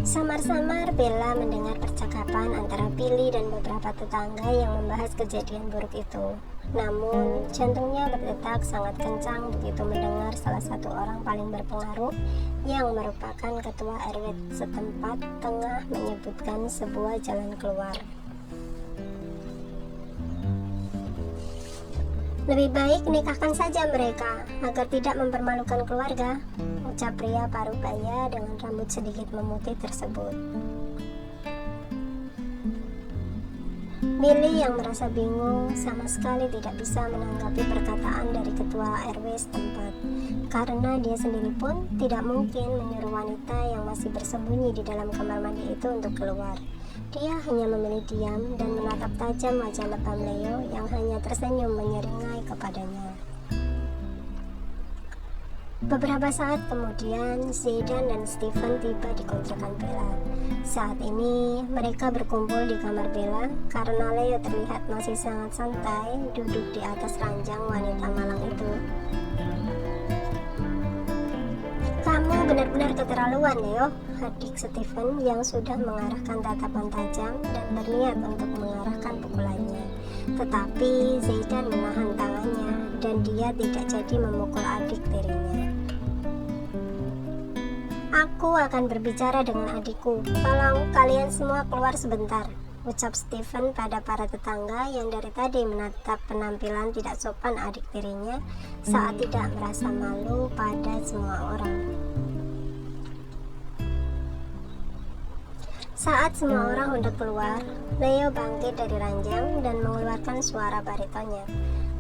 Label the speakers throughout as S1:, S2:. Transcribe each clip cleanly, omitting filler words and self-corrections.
S1: Samar-samar Bella mendengar percakapan antara Billy dan beberapa tetangga yang membahas kejadian buruk itu. Namun, jantungnya berdetak sangat kencang begitu mendengar salah satu orang paling berpengaruh yang merupakan ketua RW setempat tengah menyebutkan sebuah jalan keluar. "Lebih baik nikahkan saja mereka, agar tidak mempermalukan keluarga," ucap pria parubaya dengan rambut sedikit memutih tersebut. Billy yang merasa bingung sama sekali tidak bisa menanggapi perkataan dari ketua RW setempat, karena dia sendiri pun tidak mungkin menyuruh wanita yang masih bersembunyi di dalam kamar mandi itu untuk keluar. Dia hanya memilih diam dan menatap tajam wajah lebam Leo yang hanya tersenyum menyeringai kepadanya. Beberapa saat kemudian, Zayden dan Stephen tiba di kontrakan Bella. Saat ini, mereka berkumpul di kamar Bella karena Leo terlihat masih sangat santai duduk di atas ranjang wanita malang itu. "Kamu benar-benar keterlaluan, Leo," adik Stephen yang sudah mengarahkan tatapan tajam dan berniat untuk mengarahkan pukulannya. Tetapi Zayden menahan tangannya dan dia tidak jadi memukul adik tirinya. "Aku akan berbicara dengan adikku. Tolong kalian semua keluar sebentar," ucap Stephen pada para tetangga yang dari tadi menatap penampilan tidak sopan adik tirinya saat tidak merasa malu pada semua orang. Saat semua orang hendak keluar, Leo bangkit dari ranjang dan mengeluarkan suara baritonnya.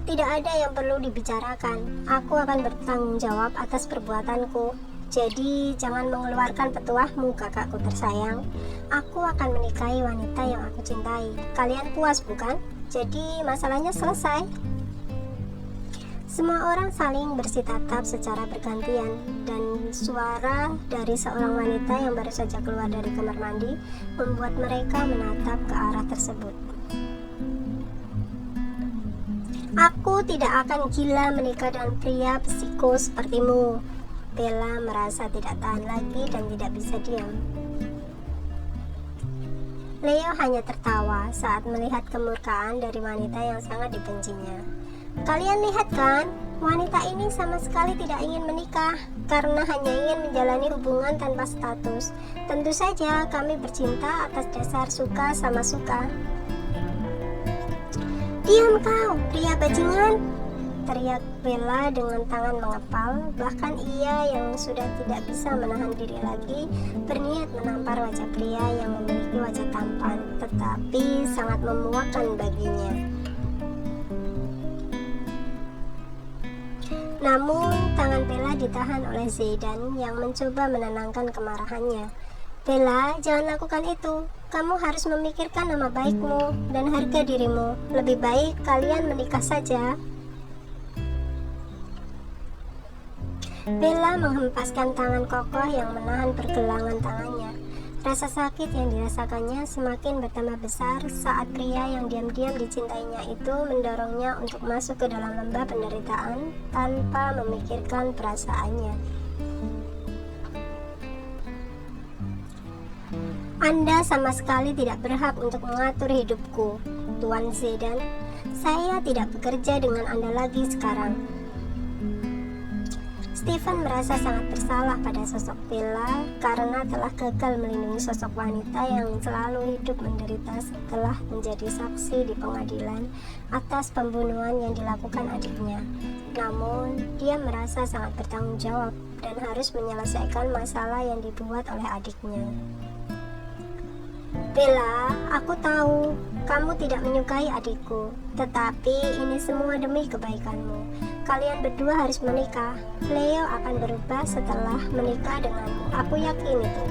S1: "Tidak ada yang perlu dibicarakan. Aku akan bertanggung jawab atas perbuatanku. Jadi jangan mengeluarkan petuahmu, kakakku tersayang. Aku akan menikahi wanita yang aku cintai. Kalian puas bukan? Jadi masalahnya selesai." Semua orang saling bersitatap secara bergantian, dan suara dari seorang wanita yang baru saja keluar dari kamar mandi membuat mereka menatap ke arah tersebut. "Aku tidak akan gila menikah dengan pria psiko sepertimu." Bella merasa tidak tahan lagi dan tidak bisa diam. Leo hanya tertawa saat melihat kemurkaan dari wanita yang sangat dibencinya. "Kalian lihat kan, wanita ini sama sekali tidak ingin menikah karena hanya ingin menjalani hubungan tanpa status. Tentu saja kami bercinta atas dasar suka sama suka." "Diam kau, pria bajingan!" teriak Bella dengan tangan mengepal. Bahkan ia yang sudah tidak bisa menahan diri lagi berniat menampar wajah pria yang memiliki wajah tampan tetapi sangat memuakkan baginya. Namun, tangan Bella ditahan oleh Zayden yang mencoba menenangkan kemarahannya. "Bella, jangan lakukan itu. Kamu harus memikirkan nama baikmu dan harga dirimu. Lebih baik kalian menikah saja." Bella menghempaskan tangan kokoh yang menahan pergelangan tangannya. Rasa sakit yang dirasakannya semakin bertambah besar saat pria yang diam-diam dicintainya itu mendorongnya untuk masuk ke dalam lembah penderitaan tanpa memikirkan perasaannya. "Anda sama sekali tidak berhak untuk mengatur hidupku, Tuan Zayden. Saya tidak bekerja dengan Anda lagi sekarang." Stephen merasa sangat bersalah pada sosok Bella karena telah gagal melindungi sosok wanita yang selalu hidup menderita setelah menjadi saksi di pengadilan atas pembunuhan yang dilakukan adiknya. Namun, dia merasa sangat bertanggung jawab dan harus menyelesaikan masalah yang dibuat oleh adiknya. "Bella, aku tahu kamu tidak menyukai adikku, tetapi ini semua demi kebaikanmu. Kalian berdua harus menikah. Leo akan berubah setelah menikah denganmu. Aku yakin itu."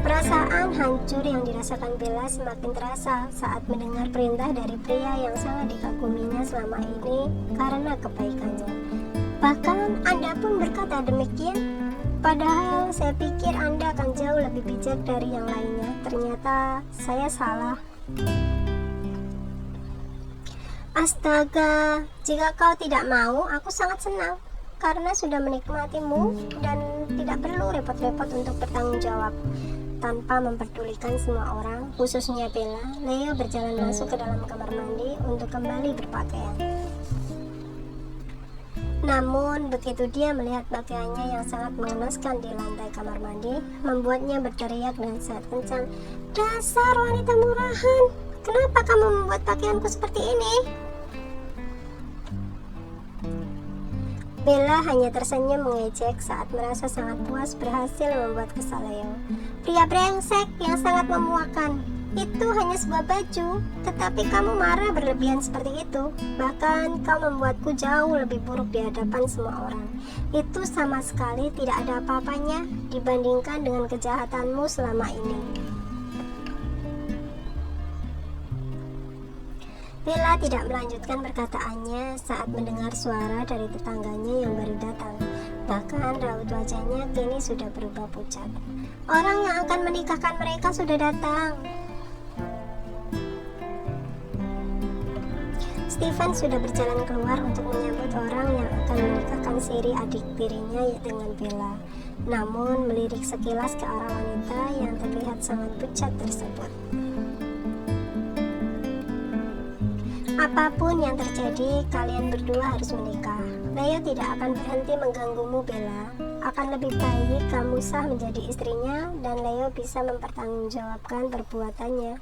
S1: Perasaan hancur yang dirasakan Bella semakin terasa saat mendengar perintah dari pria yang sangat dikaguminya selama ini karena kebaikannya. "Bahkan Anda pun berkata demikian? Padahal saya pikir Anda akan jauh lebih bijak dari yang lainnya. Ternyata saya salah." "Astaga, jika kau tidak mau, aku sangat senang karena sudah menikmatimu dan tidak perlu repot-repot untuk bertanggung jawab. Tanpa memperdulikan semua orang, khususnya Bella, Leo berjalan masuk ke dalam kamar mandi untuk kembali berpakaian. Namun, begitu dia melihat pakaiannya yang sangat mengenaskan di lantai kamar mandi, membuatnya berteriak dengan sangat kencang, "Dasar wanita murahan! Kenapa kamu membuat pakaianku seperti ini?" Bella hanya tersenyum mengejek saat merasa sangat puas berhasil membuat kesal Leo. "Pria brengsek yang sangat memuakan. Itu hanya sebuah baju, tetapi kamu marah berlebihan seperti itu. Bahkan kau membuatku jauh lebih buruk di hadapan semua orang. Itu sama sekali tidak ada apa-apanya dibandingkan dengan kejahatanmu selama ini." Bella tidak melanjutkan perkataannya saat mendengar suara dari tetangganya yang baru datang. Bahkan raut wajahnya kini sudah berubah pucat. "Orang yang akan menikahkan mereka sudah datang." Steven sudah berjalan keluar untuk menyambut orang yang akan menikahkan Siri adik tirinya dengan Bella. Namun melirik sekilas ke arah wanita yang terlihat sangat pucat tersebut. "Apapun yang terjadi, kalian berdua harus menikah. Leo tidak akan berhenti mengganggumu, Bella. Akan lebih baik kamu sah menjadi istrinya dan Leo bisa mempertanggungjawabkan perbuatannya."